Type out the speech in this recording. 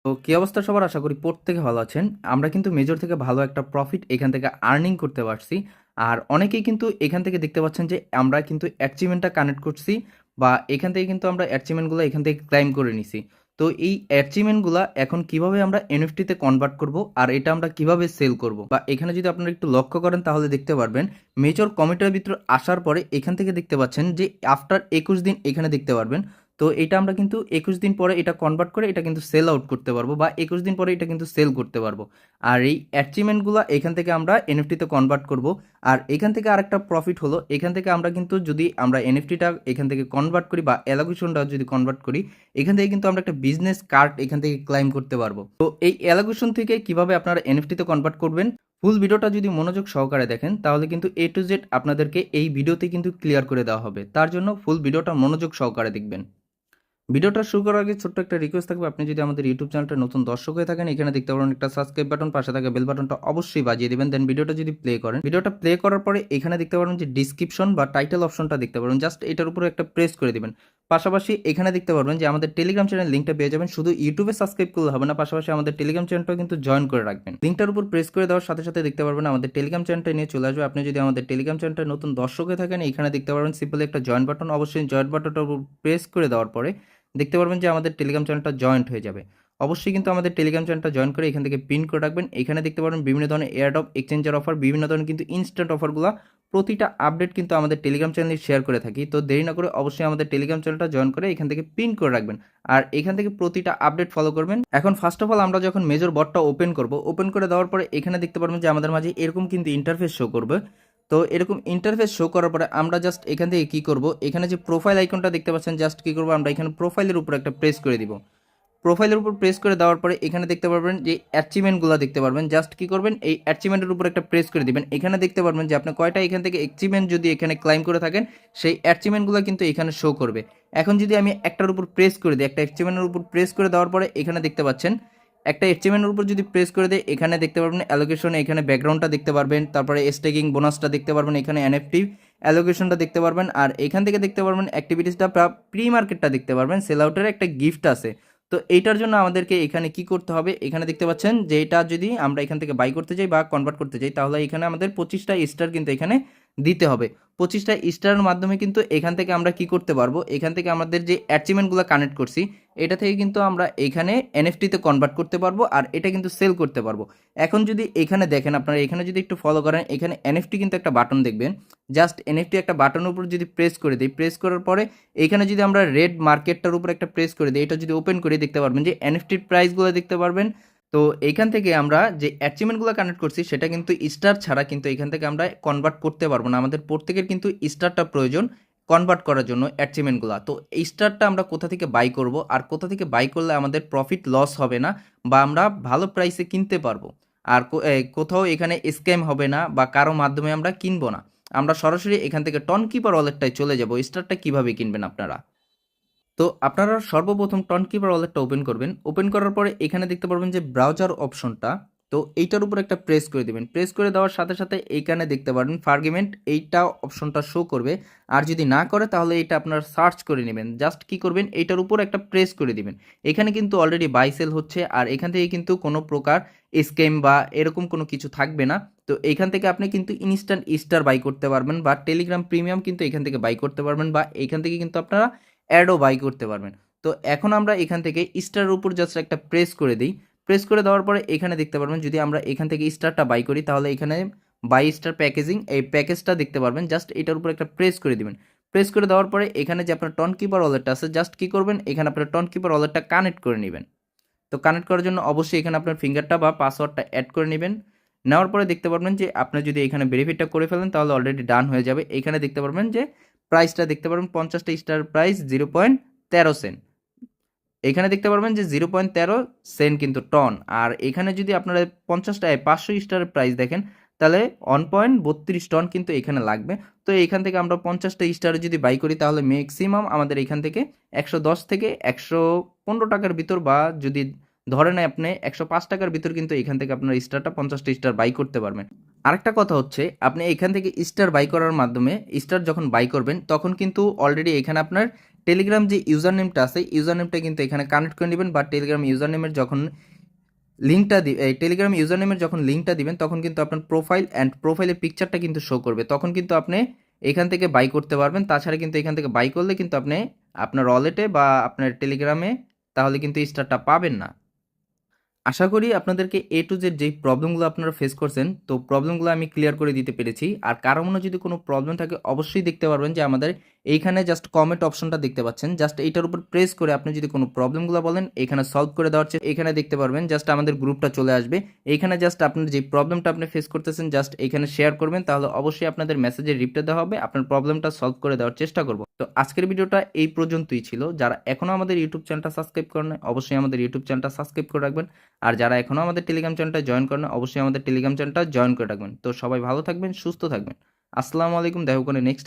তো কি অবস্থা সবার, আশা করি প্রত্যেকে ভালো আছেন। আমরা কিন্তু মেজর থেকে ভালো একটা প্রফিট এখান থেকে আর্নিং করতে পারছি। আর অনেকেই কিন্তু এখান থেকে দেখতে পাচ্ছেন যে আমরা কিন্তু অ্যাচিভমেন্টটা কানেক্ট করছি, বা এখান থেকে কিন্তু আমরা অ্যাচিভমেন্টগুলো এখান থেকে ক্লাইম করে নিছি। তো এই অ্যাচিভমেন্টগুলো এখন কিভাবে আমরা এনএফটিতে কনভার্ট করব, আর এটা আমরা কিভাবে সেল করব, বা এখানে যদি আপনারা একটু লক্ষ্য করেন তাহলে দেখতে পারবেন মেজর কমিটার ভিতর আসার পরে এখান থেকে দেখতে পাচ্ছেন যে আফটার 21 দিন এখানে দেখতে পারবেন। তো এটা আমরা কিন্তু 21 দিন পরে এটা কনভার্ট করে এটা কিন্তু সেল আউট করতে পারবো, বা 21 দিন পরে এটা কিন্তু সেল করতে পারবো। আর এই অ্যাচিভমেন্টগুলো এখান থেকে আমরা এনএফটিতে কনভার্ট করব। আর এখান থেকে আরেকটা প্রফিট হলো, এখান থেকে আমরা কিন্তু যদি আমরা এনএফটিটা এখান থেকে কনভার্ট করি বা অ্যালোকেশনটা যদি কনভার্ট করি, এখান থেকে কিন্তু আমরা একটা বিজনেস কার্ড এখান থেকে ক্লাইম করতে পারবো। তো এই অ্যালোকেশন থেকে কিভাবে আপনারা এনএফটিতে কনভার্ট করবেন, ফুল ভিডিওটা যদি মনোযোগ সহকারে দেখেন তাহলে কিন্তু এ টু জেড আপনাদেরকে এই ভিডিওতে কিন্তু ক্লিয়ার করে দেওয়া হবে। তার জন্য ফুল ভিডিওটা মনোযোগ সহকারে দেখবেন। ভিডিওটা শুরু করার আগে ছোট্ট একটা রিকোয়েস্ট থাকবে, আপনি যদি আমাদের ইউটিউব চ্যানেলটা নতুন দর্শক হয়ে থাকেন, এখানে দেখতে পারেন একটা সাবস্ক্রাইব বাটন, পাশে থাকা বেল বাটনটা অবশ্যই বাজিয়ে দিবেন। দেন ভিডিওটা যদি প্লে করেন, ভিডিওটা প্লে করার পরে এখানে দেখতে পারেন যে ডিসক্রিপশন বা টাইটেল অপশনটা দেখতে পারেন, জাস্ট এটার উপরে একটা প্রেস করে দিবেন। পাশাপাশি এখানে দেখতে পারবেন যে আমাদের টেলিগ্রাম চ্যানেল লিঙ্কটা পেয়ে যাবেন। শুধু ইউটিউবে সাবস্ক্রাইব করলে হবে না, পাশাপাশি আমাদের টেলিগ্রাম চ্যানেলটাও কিন্তু জয়েন করে রাখবেন। লিঙ্কটার উপর প্রেস করে দেওয়ার সাথে সাথে দেখতে পারবেন আমাদের টেলিগ্রাম চ্যানেলটা নিয়ে চলে আসবে। আপনি যদি আমাদের টেলিগ্রাম চ্যানেলটা নতুন দর্শক হয়ে থাকেন, এখানে দেখতে পারবেন সিম্পলি একটা জয়েন বাটন, অবশ্যই জয়েন বাটনটার উপর প্রেস করে দেওয়ার পরে দেখতে পারবেন যে আমাদের টেলিগ্রাম চ্যানেলটা জয়েন্ট হয়ে যাবে। অবশ্যই কিন্তু আমাদের টেলিগ্রাম চ্যানেলটা জয়েন করে এখান থেকে পিন করে রাখবেন। এখানে দেখতে পারবেন বিভিন্ন ধরনের এয়ারড্রপ, এক্সচেঞ্জের অফার, বিভিন্ন ধরনের কিন্তু ইনস্ট্যান্ট অফারগুলো প্রতিটা আপডেট কিন্তু আমাদের টেলিগ্রাম চ্যানেলে শেয়ার করে থাকি। তো দেরি না করে অবশ্যই আমাদের টেলিগ্রাম চ্যানেলটা জয়েন করে এখান থেকে পিন করে রাখবেন, আর এখান থেকে প্রতিটা আপডেট ফলো করবেন। এখন ফার্স্ট অফ অল আমরা যখন মেজর বটটা ওপেন করব, ওপেন করে দেওয়ার পরে এখানে দেখতে পারবেন যে আমাদের মাঝে এরকম কিন্তু ইন্টারফেস শো করবে। তো এরকম ইন্টারফেস শো করার পরে আমরা জাস্ট এখান থেকে কি করব, এখানে যে প্রোফাইল আইকনটা দেখতে পাচ্ছেন, জাস্ট কি করব, আমরা এখানে প্রোফাইলের উপর একটা প্রেস করে দিব। প্রোফাইলের উপর প্রেস করে দেওয়ার পরে এখানে দেখতে পারবেন যে অ্যাচিভমেন্টগুলো দেখতে পারবেন, জাস্ট কি করবেন, এই অ্যাচিভমেন্টের উপর একটা প্রেস করে দিবেন। এখানে দেখতে পারবেন যে আপনি কয়টা এখান থেকে অ্যাচিভমেন্ট যদি এখানে ক্লাইম করে থাকেন, সেই অ্যাচিভমেন্টগুলো কিন্তু এখানে শো করবে। এখন যদি আমি একটার উপর প্রেস করে দিই, একটা অ্যাচিভমেন্টের উপর প্রেস করে দেওয়ার পরে এখানে দেখতে পাচ্ছেন একটা অ্যাচিভমেন্টের উপর যদি প্রেস করে দেয়, এখানে দেখতে পারবেন অ্যালোকেশন, এখানে ব্যাকগ্রাউন্ডটা দেখতে পারবেন, তারপরে স্টেকিং বোনাসটা দেখতে পারবেন, এখানে এনএফটি অ্যালোকেশনটা দেখতে পারবেন, আর এখান থেকে দেখতে পারবেন অ্যাক্টিভিটিসটা প্রি মার্কেটটা দেখতে পারবেন, সেল আউটের একটা গিফট আছে। তো এইটার জন্য আমাদেরকে এখানে কি করতে হবে, এখানে দেখতে পাচ্ছেন যে এটা যদি আমরা এখান থেকে বাই করতে চাই বা কনভার্ট করতে চাই, তাহলে এখানে আমাদের 25টা স্টার কিন্তু এখানে দিতে হবে। 25টা স্টারের মাধ্যমে কিন্তু এখান থেকে আমরা কি করতে পারবো, এখান থেকে আমাদের যে অ্যাচিভমেন্টগুলো কানেক্ট করছি এটা থেকে কিন্তু আমরা এখানে এনএফটিতে কনভার্ট করতে পারবো, আর এটা কিন্তু সেল করতে পারবো। এখন যদি এখানে দেখেন, আপনারা এখানে যদি একটু ফলো করেন, এখানে এনএফটি কিন্তু একটা বাটন দেখবেন, জাস্ট এনএফটি একটা বাটনের উপর যদি প্রেস করে দিই, প্রেস করার পরে এখানে যদি আমরা রেড মার্কেটটার উপর একটা প্রেস করে দিই, এটা যদি ওপেন করে দেখতে পারবেন যে এনএফটির প্রাইসগুলো দেখতে পারবেন। তো এইখান থেকে আমরা যে অ্যাচিভমেন্টগুলো কানেক্ট করছি সেটা কিন্তু স্টার ছাড়া কিন্তু এখান থেকে আমরা কনভার্ট করতে পারবো না। আমাদের প্রত্যেকের কিন্তু স্টারটা প্রয়োজন কনভার্ট করার জন্য অ্যাচিভমেন্টগুলো। তো এই স্টারটা আমরা কোথা থেকে বাই করব, আর কোথা থেকে বাই করলে আমাদের প্রফিট লস হবে না, বা আমরা ভালো প্রাইসে কিনতে পারবো, আর কোথাও এখানে স্ক্যাম হবে না, বা কারো মাধ্যমে আমরা কিনবো না। আমরা সরাসরি এখান থেকে টনকিপার ওয়ালেটটায় চলে যাব। স্টারটা কিভাবে কিনবেন আপনারা, তো আপনারা সর্বপ্রথম টনকিপার ওয়ালেটটা ওপেন করবেন। ওপেন করার পরে এখানে দেখতে পারবেন যে ব্রাউজার অপশনটা, তো এইটার উপর একটা প্রেস করে দিবেন। প্রেস করে দেওয়ার সাথে সাথে এইখানে দেখতে পারবেন ফার্গিমেন্ট, এইটা অপশনটা শো করবে। আর যদি না করে তাহলে এটা আপনারা সার্চ করে নেবেন। জাস্ট কি করবেন, এইটার উপর একটা প্রেস করে দিবেন। এখানে কিন্তু অলরেডি বাই সেল হচ্ছে, আর এখান থেকে কিন্তু কোনো প্রকার স্ক্যাম বা এরকম কোনো কিছু থাকবে না। তো এইখান থেকে আপনি কিন্তু ইনস্ট্যান্ট স্টার বাই করতে পারবেন, বা টেলিগ্রাম প্রিমিয়াম কিন্তু এখান থেকে বাই করতে পারবেন, বা এখান থেকে কিন্তু আপনারা অ্যাডও বাই করতে পারবেন। তো এখন আমরা এখান থেকে স্টারের উপর জাস্ট একটা প্রেস করে দিই। প্রেস করে দেওয়ার পরে এখানে দেখতে পারবেন যদি আমরা এখান থেকে স্টারটা বাই করি, তাহলে এখানে বাই স্টার প্যাকেজিং এই প্যাকেজটা দেখতে পারবেন। জাস্ট এটার উপর একটা প্রেস করে দিবেন। প্রেস করে দেওয়ার পরে এখানে যে আপনার টনকিপার ওয়ালেটটা আছে, জাস্ট কি করবেন, এখানে আপনার টনকিপার ওয়ালেটটা কানেক্ট করে নেবেন। তো কানেক্ট করার জন্য অবশ্যই এখানে আপনার ফিঙ্গারটা বা পাসওয়ার্ডটা অ্যাড করে নেবেন। নেওয়ার পরে দেখতে পারবেন যে আপনি যদি এখানে ভেরিফাইটা করে ফেলেন তাহলে অলরেডি ডান হয়ে যাবে। এখানে দেখতে পারবেন যে প্রাইসটা দেখতে পারবেন 50টা স্টার প্রাইস 0.13 সেন্ট। এখানে দেখতে পারবেন যে 0.13 সেন্ট কিন্তু টন। আর এখানে যদি আপনারা 500 স্টারের প্রাইস দেখেন, তাহলে 1.32 টন কিন্তু এখানে লাগবে। তো এখান থেকে আমরা 50টা স্টারে যদি বাই করি, তাহলে ম্যাক্সিমাম আমাদের এখান থেকে 110 থেকে 115 টাকার ভিতর, বা যদি ধরেন আপনি 105 টাকার ভিতর কিন্তু এখান থেকে আপনার স্টারটা 50টা স্টার বাই করতে পারবেন। আরেকটা কথা হচ্ছে, আপনি এখান থেকে স্টার বাই করার মাধ্যমে স্টার যখন বাই করবেন তখন কিন্তু অলরেডি এখানে আপনার টেলিগ্রাম যে ইউজার নেমটা আছে ইউজার নেমটা কিন্তু এখানে কানেক্ট করে নেবেন, বা টেলিগ্রাম ইউজার নেমের যখন এই টেলিগ্রাম ইউজার নেমের যখন লিঙ্কটা দিবেন তখন কিন্তু আপনার প্রোফাইল অ্যান্ড প্রোফাইলের পিকচারটা কিন্তু শো করবে, তখন কিন্তু আপনি এখান থেকে বাই করতে পারবেন। তাছাড়া কিন্তু এখান থেকে বাই করলে কিন্তু আপনি আপনার ওয়ালেটে বা আপনার টেলিগ্রামে তাহলে কিন্তু স্টারটা পাবেন না। আশা করি আপনাদেরকে এ টু জেড যেই প্রবলেমগুলো আপনারা ফেস করছেন, তো প্রবলেমগুলো আমি ক্লিয়ার করে দিতে পেরেছি। আর কারো মনে যদি কোনো প্রবলেম থাকে অবশ্যই দেখতে পারবেন যে আমাদের এইখানে জাস্ট কমেন্ট অপশনটা দেখতে পাচ্ছেন, জাস্ট এইটার উপর প্রেস করে আপনি যদি কোনো প্রবলেমগুলো বলেন এখানে সলভ করে দেওয়ার চেয়ে এখানে দেখতে পারবেন জাস্ট আমাদের গ্রুপটা চলে আসবে। এইখানে জাস্ট আপনার যে প্রবলেমটা আপনি ফেস করতেছেন জাস্ট এখানে শেয়ার করবেন, তাহলে অবশ্যই আপনাদের মেসেজের রিপ্লাই দেওয়া হবে, আপনার প্রবলেমটা সলভ করে দেওয়ার চেষ্টা করব। তো আজকের ভিডিওটা এই পর্যন্তই ছিল। যারা এখনও আমাদের ইউটিউব চ্যানেলটা সাবস্ক্রাইব করেন নাই, অবশ্যই আমাদের ইউটিউব চ্যানেলটা সাবস্ক্রাইব করে রাখবেন। আর যারা এখনও আমাদের টেলিগ্রাম চ্যানেলটা জয়েন করেন না, অবশ্যই আমাদের টেলিগ্রাম চ্যানেলটা জয়েন করে রাখবেন। তো সবাই ভালো থাকবেন, সুস্থ থাকবেন। আসসালামু আলাইকুম, দেখা করে নেক্সট